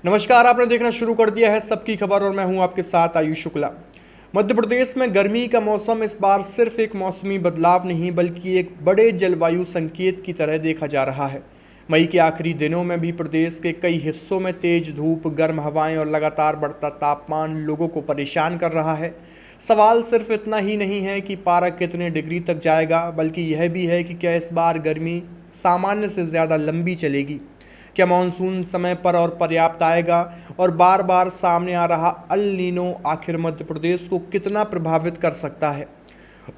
नमस्कार, आपने देखना शुरू कर दिया है सबकी खबर और मैं हूं आपके साथ आयुष शुक्ला। मध्य प्रदेश में गर्मी का मौसम इस बार सिर्फ एक मौसमी बदलाव नहीं बल्कि एक बड़े जलवायु संकेत की तरह देखा जा रहा है। मई के आखिरी दिनों में भी प्रदेश के कई हिस्सों में तेज धूप, गर्म हवाएं और लगातार बढ़ता तापमान लोगों को परेशान कर रहा है। सवाल सिर्फ इतना ही नहीं है कि पारा कितने डिग्री तक जाएगा, बल्कि यह भी है कि क्या इस बार गर्मी सामान्य से ज़्यादा लंबी चलेगी। क्या मानसून समय पर और पर्याप्त आएगा, और बार बार सामने आ रहा अल नीनो आखिर मध्य प्रदेश को कितना प्रभावित कर सकता है।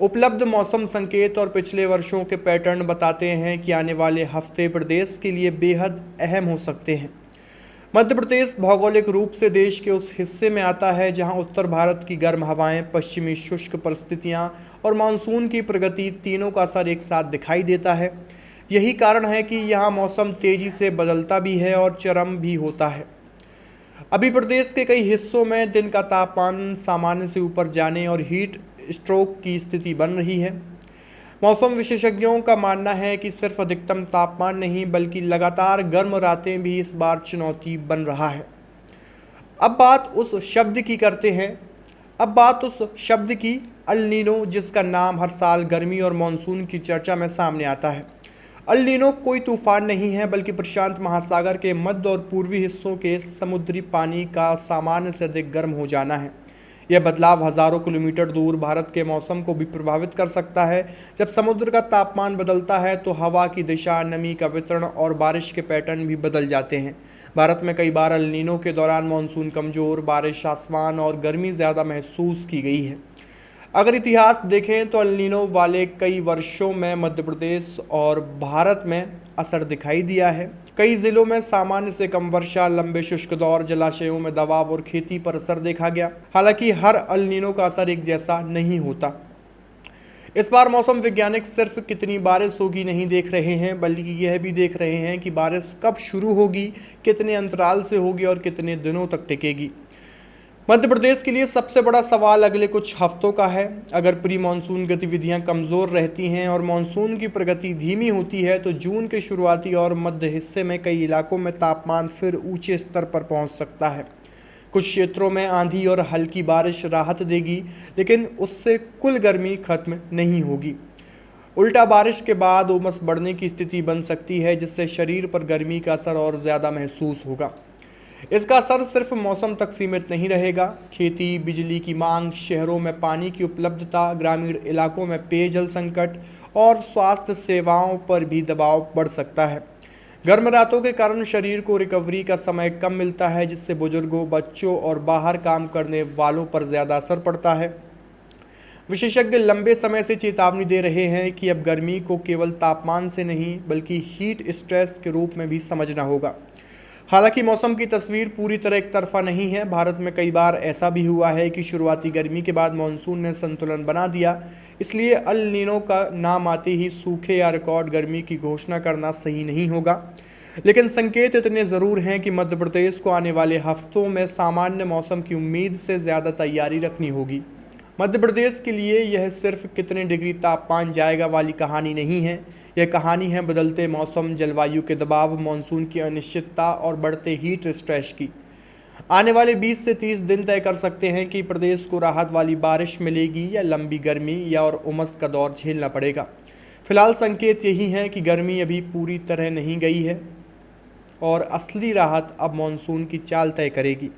उपलब्ध मौसम संकेत और पिछले वर्षों के पैटर्न बताते हैं कि आने वाले हफ्ते प्रदेश के लिए बेहद अहम हो सकते हैं। मध्य प्रदेश भौगोलिक रूप से देश के उस हिस्से में आता है जहां उत्तर भारत की गर्म हवाएं, पश्चिमी शुष्क परिस्थितियां और मानसून की प्रगति तीनों का असर एक साथ दिखाई देता है। यही कारण है कि यहाँ मौसम तेजी से बदलता भी है और चरम भी होता है। अभी प्रदेश के कई हिस्सों में दिन का तापमान सामान्य से ऊपर जाने और हीट स्ट्रोक की स्थिति बन रही है। मौसम विशेषज्ञों का मानना है कि सिर्फ अधिकतम तापमान नहीं बल्कि लगातार गर्म रातें भी इस बार चुनौती बन रहा है। अब बात उस शब्द की करते हैं अब बात उस शब्द की, अल नीनो, जिसका नाम हर साल गर्मी और मानसून की चर्चा में सामने आता है। अल नीनो कोई तूफान नहीं है बल्कि प्रशांत महासागर के मध्य और पूर्वी हिस्सों के समुद्री पानी का सामान्य से अधिक गर्म हो जाना है। यह बदलाव हजारों किलोमीटर दूर भारत के मौसम को भी प्रभावित कर सकता है। जब समुद्र का तापमान बदलता है तो हवा की दिशा, नमी का वितरण और बारिश के पैटर्न भी बदल जाते हैं। भारत में कई बार अल नीनो के दौरान मानसून कमजोर, बारिश आसमान और गर्मी ज़्यादा महसूस की गई है। अगर इतिहास देखें तो अल नीनो वाले कई वर्षों में मध्य प्रदेश और भारत में असर दिखाई दिया है। कई जिलों में सामान्य से कम वर्षा, लंबे शुष्क दौर, जलाशयों में दबाव और खेती पर असर देखा गया। हालांकि हर अल नीनो का असर एक जैसा नहीं होता। इस बार मौसम वैज्ञानिक सिर्फ कितनी बारिश होगी नहीं देख रहे हैं बल्कि यह भी देख रहे हैं कि बारिश कब शुरू होगी, कितने अंतराल से होगी और कितने दिनों तक टिकेगी। मध्य प्रदेश के लिए सबसे बड़ा सवाल अगले कुछ हफ्तों का है। अगर प्री मानसून गतिविधियां कमज़ोर रहती हैं और मानसून की प्रगति धीमी होती है तो जून के शुरुआती और मध्य हिस्से में कई इलाकों में तापमान फिर ऊंचे स्तर पर पहुंच सकता है। कुछ क्षेत्रों में आंधी और हल्की बारिश राहत देगी, लेकिन उससे कुल गर्मी खत्म नहीं होगी। उल्टा बारिश के बाद उमस बढ़ने की स्थिति बन सकती है, जिससे शरीर पर गर्मी का असर और ज़्यादा महसूस होगा। इसका असर सिर्फ मौसम तक सीमित नहीं रहेगा। खेती, बिजली की मांग, शहरों में पानी की उपलब्धता, ग्रामीण इलाकों में पेयजल संकट और स्वास्थ्य सेवाओं पर भी दबाव बढ़ सकता है। गर्म रातों के कारण शरीर को रिकवरी का समय कम मिलता है, जिससे बुजुर्गों, बच्चों और बाहर काम करने वालों पर ज़्यादा असर पड़ता है। विशेषज्ञ लंबे समय से चेतावनी दे रहे हैं कि अब गर्मी को केवल तापमान से नहीं बल्कि हीट स्ट्रेस के रूप में भी समझना होगा। हालांकि मौसम की तस्वीर पूरी तरह एक तरफा नहीं है। भारत में कई बार ऐसा भी हुआ है कि शुरुआती गर्मी के बाद मानसून ने संतुलन बना दिया। इसलिए अल नीनो का नाम आते ही सूखे या रिकॉर्ड गर्मी की घोषणा करना सही नहीं होगा। लेकिन संकेत इतने ज़रूर हैं कि मध्य प्रदेश को आने वाले हफ्तों में सामान्य मौसम की उम्मीद से ज़्यादा तैयारी रखनी होगी। मध्य प्रदेश के लिए यह सिर्फ कितने डिग्री तापमान जाएगा वाली कहानी नहीं है। यह कहानी है बदलते मौसम, जलवायु के दबाव, मानसून की अनिश्चितता और बढ़ते हीट स्ट्रेस की। आने वाले 20 से 30 दिन तय कर सकते हैं कि प्रदेश को राहत वाली बारिश मिलेगी या लंबी गर्मी या और उमस का दौर झेलना पड़ेगा। फिलहाल संकेत यही है कि गर्मी अभी पूरी तरह नहीं गई है और असली राहत अब मानसून की चाल तय करेगी।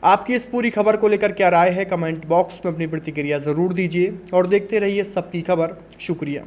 आपकी इस पूरी खबर को लेकर क्या राय है, कमेंट बॉक्स में अपनी प्रतिक्रिया ज़रूर दीजिए और देखते रहिए सबकी खबर। शुक्रिया।